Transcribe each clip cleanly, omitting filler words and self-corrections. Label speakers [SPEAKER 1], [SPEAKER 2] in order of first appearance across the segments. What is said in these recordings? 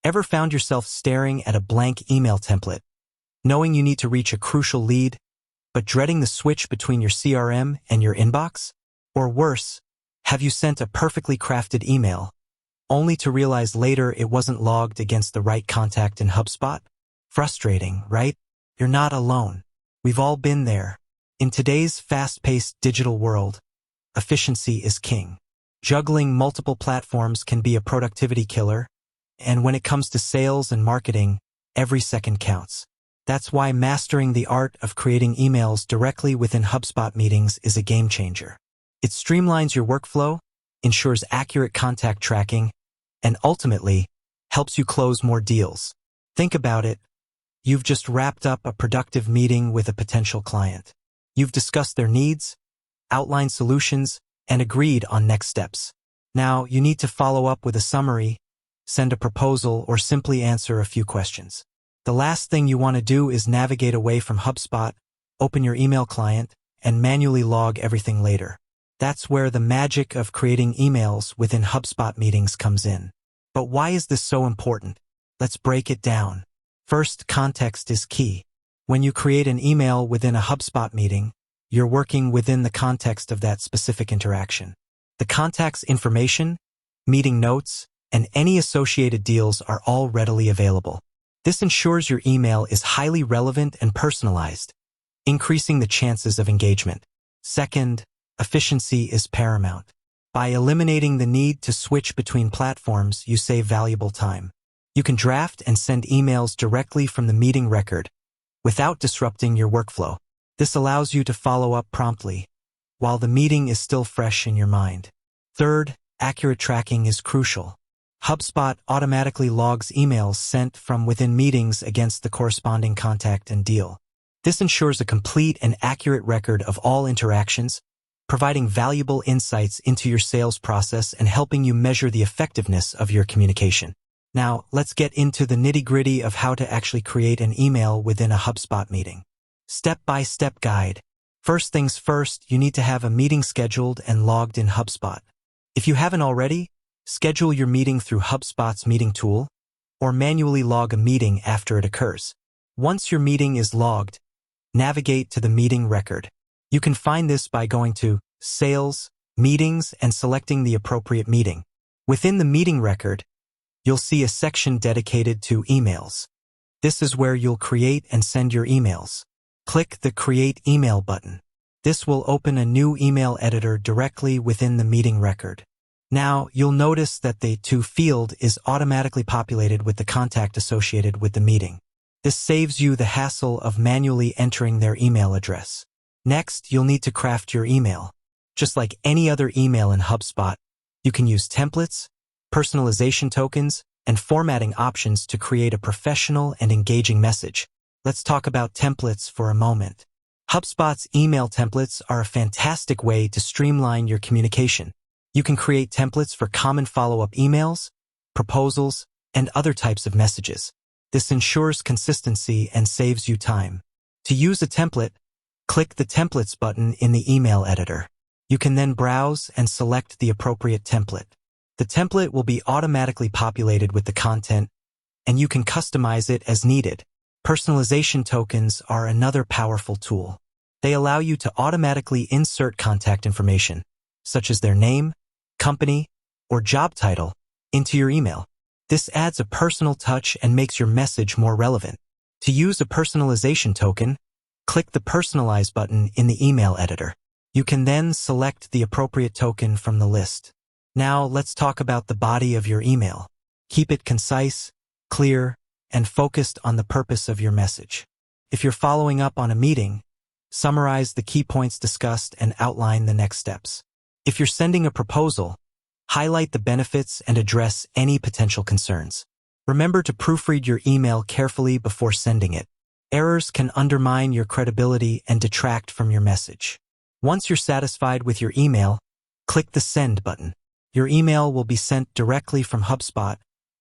[SPEAKER 1] Ever found yourself staring at a blank email template, knowing you need to reach a crucial lead, but dreading the switch between your CRM and your inbox? Or worse, have you sent a perfectly crafted email, only to realize later it wasn't logged against the right contact in HubSpot? Frustrating, right? You're not alone. We've all been there. In today's fast-paced digital world, efficiency is king. Juggling multiple platforms can be a productivity killer, and when it comes to sales and marketing, every second counts. That's why mastering the art of creating emails directly within HubSpot meetings is a game changer. It streamlines your workflow, ensures accurate contact tracking, and ultimately helps you close more deals. Think about it. You've just wrapped up a productive meeting with a potential client. You've discussed their needs, outlined solutions, and agreed on next steps. Now, you need to follow up with a summary, send a proposal, or simply answer a few questions. The last thing you want to do is navigate away from HubSpot, open your email client, and manually log everything later. That's where the magic of creating emails within HubSpot meetings comes in. But why is this so important? Let's break it down. First, context is key. When you create an email within a HubSpot meeting, you're working within the context of that specific interaction. The contact's information, meeting notes, and any associated deals are all readily available. This ensures your email is highly relevant and personalized, increasing the chances of engagement. Second, efficiency is paramount. By eliminating the need to switch between platforms, you save valuable time. You can draft and send emails directly from the meeting record without disrupting your workflow. This allows you to follow up promptly, while the meeting is still fresh in your mind. Third, accurate tracking is crucial. HubSpot automatically logs emails sent from within meetings against the corresponding contact and deal. This ensures a complete and accurate record of all interactions, providing valuable insights into your sales process and helping you measure the effectiveness of your communication. Now, let's get into the nitty-gritty of how to actually create an email within a HubSpot meeting. Step-by-step guide. First things first, you need to have a meeting scheduled and logged in HubSpot. If you haven't already, schedule your meeting through HubSpot's meeting tool, or manually log a meeting after it occurs. Once your meeting is logged, navigate to the meeting record. You can find this by going to Sales, Meetings, and selecting the appropriate meeting. Within the meeting record, you'll see a section dedicated to emails. This is where you'll create and send your emails. Click the Create Email button. This will open a new email editor directly within the meeting record. Now, you'll notice that the To field is automatically populated with the contact associated with the meeting. This saves you the hassle of manually entering their email address. Next, you'll need to craft your email. Just like any other email in HubSpot, you can use templates, personalization tokens, and formatting options to create a professional and engaging message. Let's talk about templates for a moment. HubSpot's email templates are a fantastic way to streamline your communication. You can create templates for common follow-up emails, proposals, and other types of messages. This ensures consistency and saves you time. To use a template, click the Templates button in the email editor. You can then browse and select the appropriate template. The template will be automatically populated with the content, and you can customize it as needed. Personalization tokens are another powerful tool. They allow you to automatically insert contact information, such as their name, company, or job title, into your email. This adds a personal touch and makes your message more relevant. To use a personalization token, click the Personalize button in the email editor. You can then select the appropriate token from the list. Now, let's talk about the body of your email. Keep it concise, clear, and focused on the purpose of your message. If you're following up on a meeting, summarize the key points discussed and outline the next steps. If you're sending a proposal, highlight the benefits and address any potential concerns. Remember to proofread your email carefully before sending it. Errors can undermine your credibility and detract from your message. Once you're satisfied with your email, click the Send button. Your email will be sent directly from HubSpot,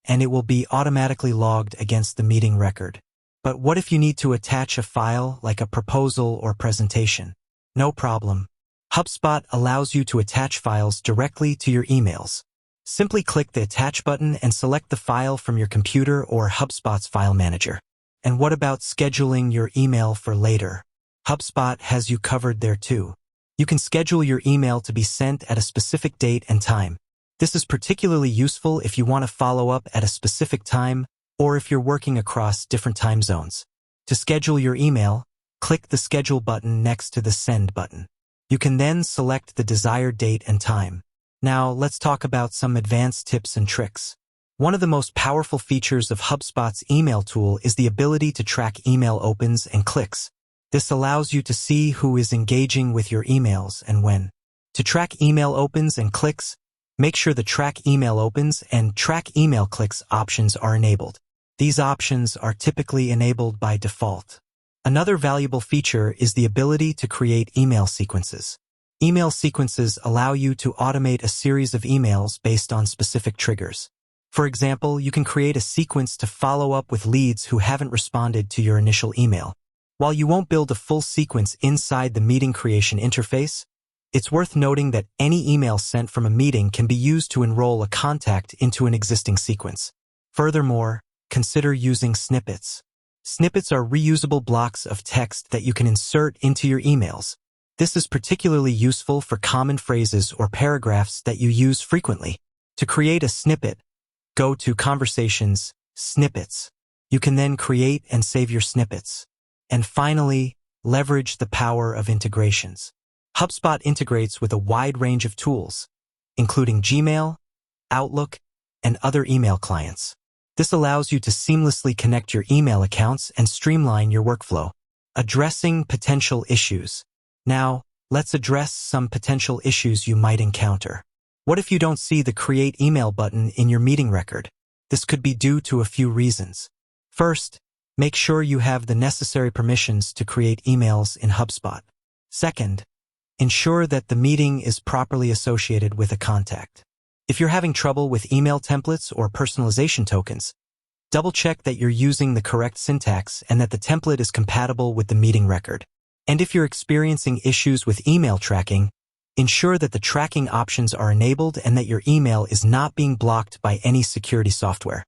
[SPEAKER 1] and it will be automatically logged against the meeting record. But what if you need to attach a file like a proposal or presentation? No problem. HubSpot allows you to attach files directly to your emails. Simply click the Attach button and select the file from your computer or HubSpot's file manager. And what about scheduling your email for later? HubSpot has you covered there too. You can schedule your email to be sent at a specific date and time. This is particularly useful if you want to follow up at a specific time or if you're working across different time zones. To schedule your email, click the Schedule button next to the Send button. You can then select the desired date and time. Now, let's talk about some advanced tips and tricks. One of the most powerful features of HubSpot's email tool is the ability to track email opens and clicks. This allows you to see who is engaging with your emails and when. To track email opens and clicks, make sure the Track Email Opens and Track Email Clicks options are enabled. These options are typically enabled by default. Another valuable feature is the ability to create email sequences. Email sequences allow you to automate a series of emails based on specific triggers. For example, you can create a sequence to follow up with leads who haven't responded to your initial email. While you won't build a full sequence inside the meeting creation interface, it's worth noting that any email sent from a meeting can be used to enroll a contact into an existing sequence. Furthermore, consider using snippets. Snippets are reusable blocks of text that you can insert into your emails. This is particularly useful for common phrases or paragraphs that you use frequently. To create a snippet, go to Conversations, Snippets. You can then create and save your snippets. And finally, leverage the power of integrations. HubSpot integrates with a wide range of tools, including Gmail, Outlook, and other email clients. This allows you to seamlessly connect your email accounts and streamline your workflow. Addressing potential issues. Now, let's address some potential issues you might encounter. What if you don't see the Create Email button in your meeting record? This could be due to a few reasons. First, make sure you have the necessary permissions to create emails in HubSpot. Second, ensure that the meeting is properly associated with a contact. If you're having trouble with email templates or personalization tokens, double-check that you're using the correct syntax and that the template is compatible with the meeting record. And if you're experiencing issues with email tracking, ensure that the tracking options are enabled and that your email is not being blocked by any security software.